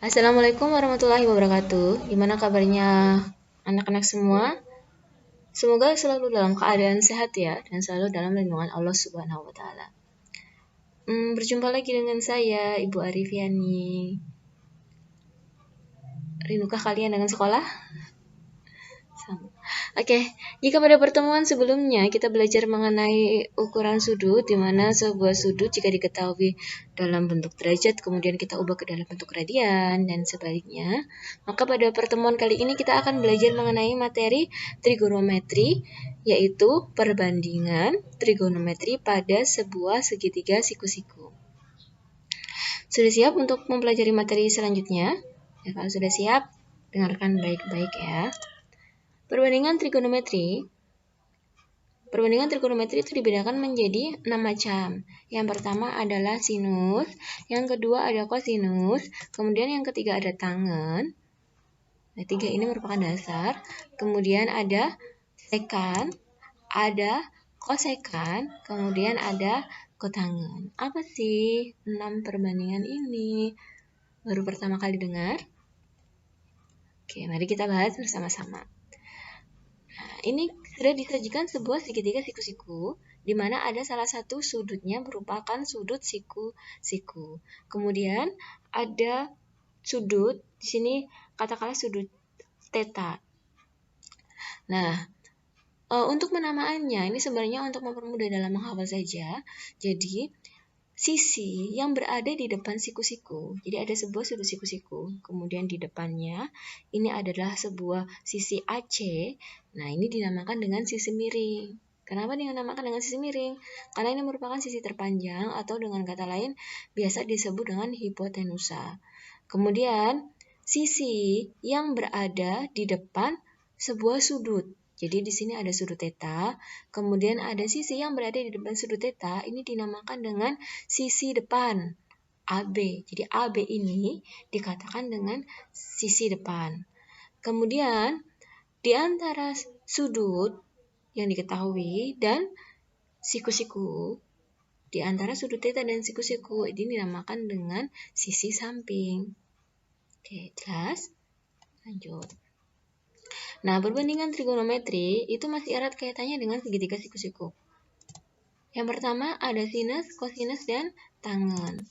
Assalamualaikum warahmatullahi wabarakatuh. Gimana kabarnya anak-anak semua? Semoga selalu dalam keadaan sehat ya, dan selalu dalam lindungan Allah Subhanahu wa Ta'ala. Berjumpa lagi dengan saya, Ibu Arifiani. Rinduκah kalian dengan sekolah? Oke, jika pada pertemuan sebelumnya kita belajar mengenai ukuran sudut, di mana sebuah sudut jika diketahui dalam bentuk derajat, kemudian kita ubah ke dalam bentuk radian, dan sebaliknya, maka pada pertemuan kali ini kita akan belajar mengenai materi trigonometri, yaitu perbandingan trigonometri pada sebuah segitiga siku-siku. Sudah siap untuk mempelajari materi selanjutnya? Ya, kalau sudah siap, dengarkan baik-baik ya. Perbandingan trigonometri itu dibedakan menjadi 6 macam. Yang pertama adalah sinus, yang kedua ada kosinus, kemudian yang ketiga ada tangen. Nah, 3 ini merupakan dasar. Kemudian ada sekan, ada kosekan, kemudian ada kotangen. Apa sih 6 perbandingan ini? Baru pertama kali dengar? Oke, mari kita bahas bersama-sama. Nah, ini sudah disajikan sebuah segitiga siku-siku, di mana ada salah satu sudutnya merupakan sudut siku-siku. Kemudian ada sudut, di sini katakanlah sudut theta. Nah, untuk penamaannya, ini sebenarnya untuk mempermudah dalam menghafal saja. Jadi, sisi yang berada di depan siku-siku. Jadi ada sebuah sudut siku-siku, kemudian di depannya ini adalah sebuah sisi AC. Nah, ini dinamakan dengan sisi miring. Kenapa dinamakan dengan sisi miring? Karena ini merupakan sisi terpanjang atau dengan kata lain biasa disebut dengan hipotenusa. Kemudian, sisi yang berada di depan sebuah sudut. Jadi di sini ada sudut theta, kemudian ada sisi yang berada di depan sudut theta, ini dinamakan dengan sisi depan, AB. Jadi AB ini dikatakan dengan sisi depan. Kemudian di antara sudut yang diketahui dan siku-siku, di antara sudut theta dan siku-siku ini dinamakan dengan sisi samping. Oke, jelas? Lanjut. Nah, perbandingan trigonometri itu masih erat kaitannya dengan segitiga siku-siku. Yang pertama ada sinus, kosinus, dan tangen.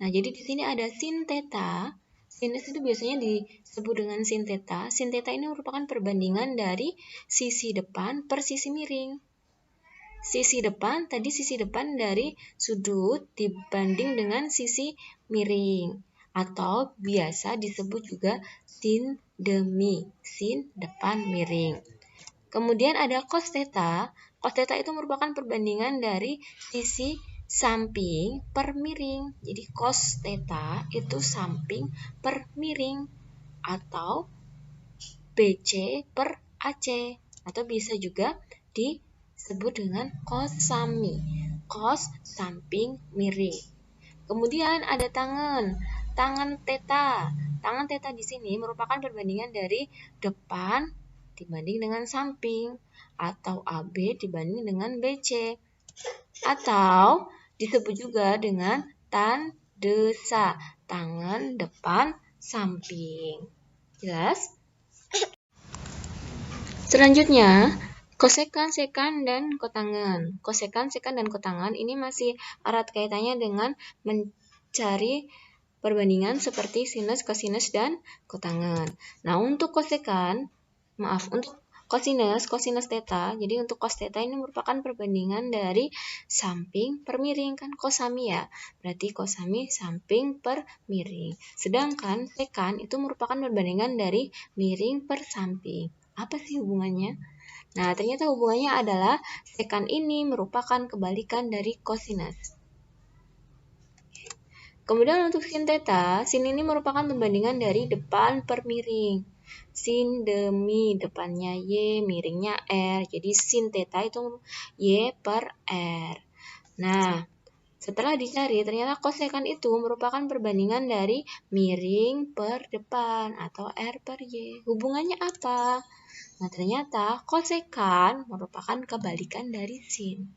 Nah, jadi di sini ada sin theta. Sinus itu biasanya disebut dengan sin theta. Sin theta ini merupakan perbandingan dari sisi depan per sisi miring. Sisi depan, tadi sisi depan dari sudut dibanding dengan sisi miring. Atau biasa disebut juga sin demi, sin depan miring. Kemudian ada cos theta. Cos theta itu merupakan perbandingan dari sisi samping per miring. Jadi cos theta itu samping per miring atau BC per AC atau bisa juga disebut dengan cosami, cos samping miring. Kemudian ada tangen theta. Tangen theta di sini merupakan perbandingan dari depan dibanding dengan samping atau AB dibanding dengan BC atau disebut juga dengan tan desa, tangan depan samping. Jelas? Selanjutnya, kosekan, sekan, dan kotangen. Kosekan, sekan, dan kotangen ini masih erat kaitannya dengan mencari perbandingan seperti sinus, kosinus, dan kotangen. Nah, untuk untuk kosinus theta, jadi untuk cos theta ini merupakan perbandingan dari samping per miring, kan kosami ya, berarti kosami samping per miring. Sedangkan sekan itu merupakan perbandingan dari miring per samping. Apa sih hubungannya? Nah, ternyata hubungannya adalah sekan ini merupakan kebalikan dari kosinus. Kemudian untuk sin theta, sin ini merupakan perbandingan dari depan per miring. Sin demi depannya Y, miringnya R. Jadi sin theta itu Y per R. Nah, setelah dicari, ternyata kosekan itu merupakan perbandingan dari miring per depan atau R per Y. Hubungannya apa? Nah, ternyata kosekan merupakan kebalikan dari sin.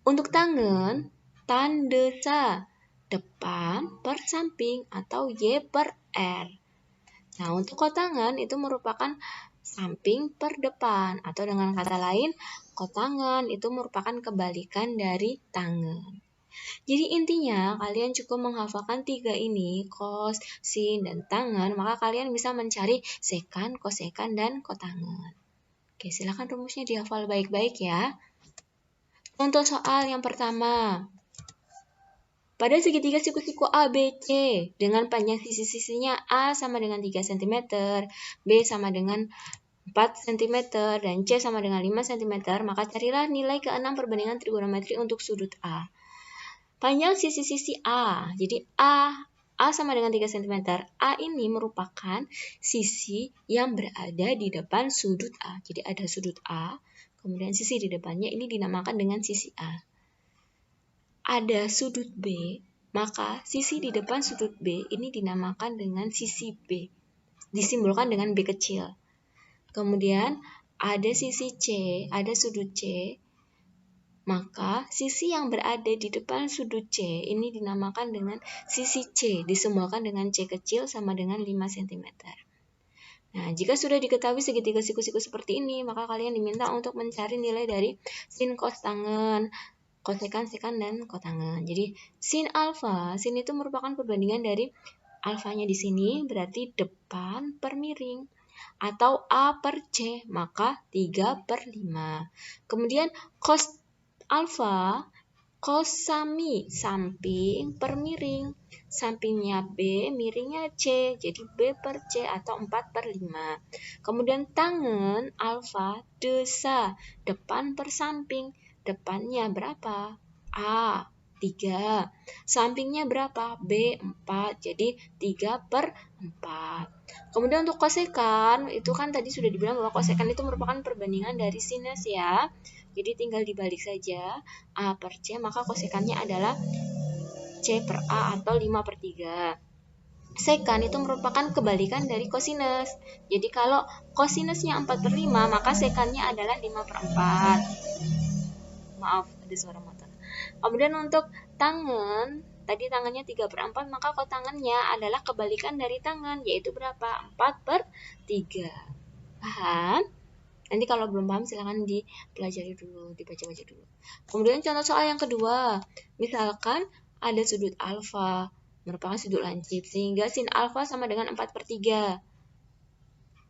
Untuk tangen, tan desa. depan per samping atau Y per R. Nah, untuk kotangan itu merupakan samping per depan, atau dengan kata lain, kotangan itu merupakan kebalikan dari tangen. Jadi intinya kalian cukup menghafalkan 3 ini, cos, sin, dan tangen, maka kalian bisa mencari sekan, kosekan, dan kotangan. Oke, silakan rumusnya dihafal baik-baik ya. Contoh soal yang pertama. Pada segitiga siku-siku ABC dengan panjang sisi-sisinya A sama dengan 3 cm, B sama dengan 4 cm, dan C sama dengan 5 cm, maka carilah nilai ke-6 perbandingan trigonometri untuk sudut A. Panjang sisi-sisi A, jadi A sama dengan 3 cm. A ini merupakan sisi yang berada di depan sudut A. Jadi ada sudut A, kemudian sisi di depannya ini dinamakan dengan sisi A. Ada sudut B, maka sisi di depan sudut B ini dinamakan dengan sisi B. Disimbolkan dengan B kecil. Kemudian ada sisi C, ada sudut C, maka sisi yang berada di depan sudut C ini dinamakan dengan sisi C, disimbolkan dengan C kecil sama dengan 5 cm. Nah, jika sudah diketahui segitiga siku-siku seperti ini, maka kalian diminta untuk mencari nilai dari sin, cos, tangen, kosekan, sekan, dan kotangan. Jadi sin alfa, sin itu merupakan perbandingan dari alfanya di sini, berarti depan per miring. Atau A per C, maka 3 per 5. Kemudian cos alfa, cos sami, samping per miring. Sampingnya B, miringnya C, jadi B per C atau 4 per 5. Kemudian tangen alfa, desa, depan per samping. Depannya berapa? A, 3. Sampingnya berapa? B, 4. Jadi 3 per 4. Kemudian untuk kosekan, itu kan tadi sudah dibilang bahwa kosekan itu merupakan perbandingan dari sinus ya. Jadi tinggal dibalik saja. A per C, maka kosekannya adalah C per A atau 5 per 3. Sekan itu merupakan kebalikan dari kosinus. Jadi kalau kosinusnya 4 per 5, maka sekannya adalah 5 per 4. Maaf, ada suara motor. Kemudian untuk tangen, tadi tangannya 3 per 4, maka kotangannya adalah kebalikan dari tangan, yaitu berapa? 4 per 3. Paham? Nanti kalau belum paham silahkan dipelajari dulu, dibaca-baca dulu. Kemudian contoh soal yang kedua. Misalkan ada sudut alfa, merupakan sudut lancip, sehingga sin alfa sama dengan 4 per 3.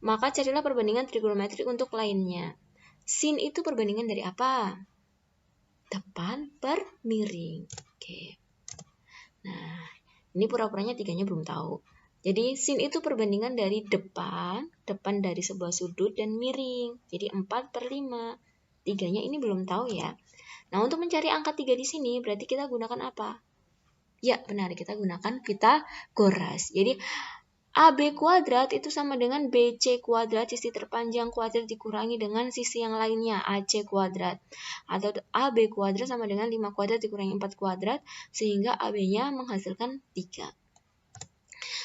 Maka carilah perbandingan trigonometri untuk lainnya. Sin itu perbandingan dari apa? Depan per miring. Oke. Nah, ini pura-puranya tiganya belum tahu. Jadi sin itu perbandingan dari depan dari sebuah sudut dan miring. Jadi 4 per 5. Tiganya ini belum tahu ya. Nah, untuk mencari angka 3 di sini berarti kita gunakan apa? Ya, benar, kita gunakan Pitagoras. Jadi AB kuadrat itu sama dengan BC kuadrat, sisi terpanjang kuadrat dikurangi dengan sisi yang lainnya, AC kuadrat. Atau AB kuadrat sama dengan 5 kuadrat dikurangi 4 kuadrat, sehingga AB-nya menghasilkan 3.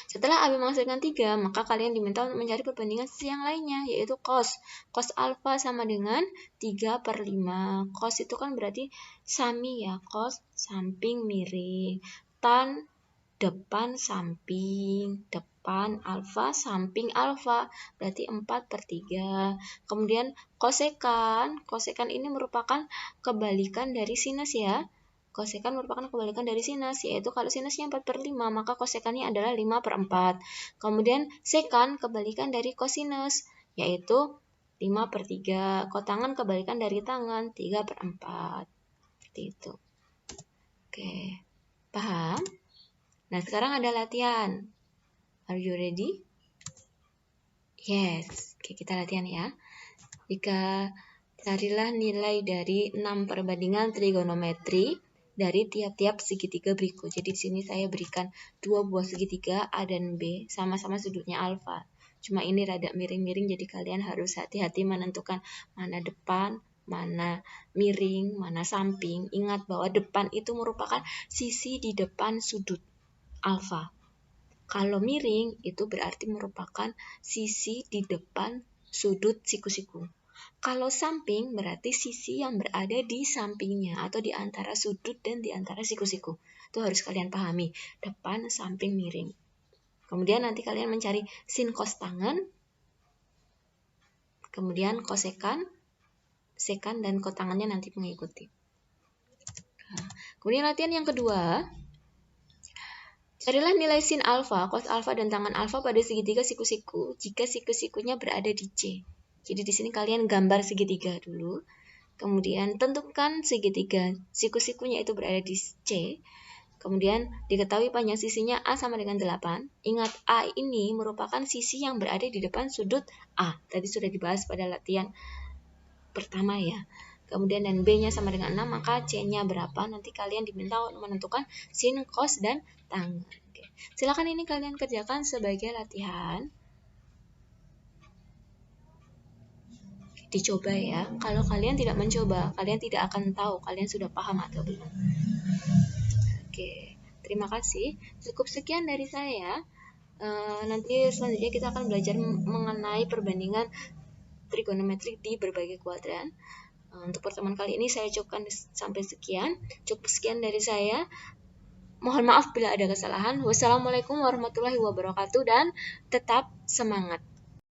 Setelah AB menghasilkan 3, maka kalian diminta untuk mencari perbandingan sisi yang lainnya, yaitu cos. Cos alfa sama dengan 3 per 5. Cos itu kan berarti sami ya, cos samping miring. Tan depan samping, depan alfa, samping alfa, berarti 4 per 3. Kemudian kosekan ini merupakan kebalikan dari sinus ya. Kosekan merupakan kebalikan dari sinus, yaitu kalau sinusnya 4 per 5, maka kosekannya adalah 5 per 4. Kemudian sekan kebalikan dari kosinus, yaitu 5 per 3. Kotangan kebalikan dari tangan, 3 per 4. Seperti itu. Oke, paham? Nah, sekarang ada latihan. Are you ready? Yes. Oke, kita latihan ya. Jika carilah nilai dari 6 perbandingan trigonometri dari tiap-tiap segitiga berikut. Jadi di sini saya berikan 2 buah segitiga A dan B, sama-sama sudutnya alfa. Cuma ini rada miring-miring, jadi kalian harus hati-hati menentukan mana depan, mana miring, mana samping. Ingat bahwa depan itu merupakan sisi di depan sudut alfa. Kalau miring itu berarti merupakan sisi di depan sudut siku-siku. Kalau samping berarti sisi yang berada di sampingnya atau di antara sudut dan di antara siku-siku. Itu harus kalian pahami. Depan, samping, miring. Kemudian nanti kalian mencari sin cos tangan, kemudian kosekan, sekan, dan kotangannya nanti mengikuti. Nah, kemudian latihan yang kedua, carilah nilai sin alfa, cos alfa, dan tangan alfa pada segitiga siku-siku jika siku-sikunya berada di C. Jadi di sini kalian gambar segitiga dulu. Kemudian tentukan segitiga siku-sikunya itu berada di C. Kemudian diketahui panjang sisinya A sama dengan 8. Ingat, A ini merupakan sisi yang berada di depan sudut A. Tadi sudah dibahas pada latihan pertama ya. Kemudian dan B-nya sama dengan 6, maka C-nya berapa? Nanti kalian diminta menentukan sin, cos, dan tangan. Oke. Silakan ini kalian kerjakan sebagai latihan. Dicoba ya. Kalau kalian tidak mencoba, kalian tidak akan tahu kalian sudah paham atau belum. Oke, terima kasih. Cukup sekian dari saya. Nanti selanjutnya kita akan belajar mengenai perbandingan trigonometrik di berbagai kuadran. Untuk pertemuan kali ini saya cukupkan sampai sekian. Cukup sekian dari saya. Mohon maaf bila ada kesalahan. Wassalamualaikum warahmatullahi wabarakatuh dan tetap semangat.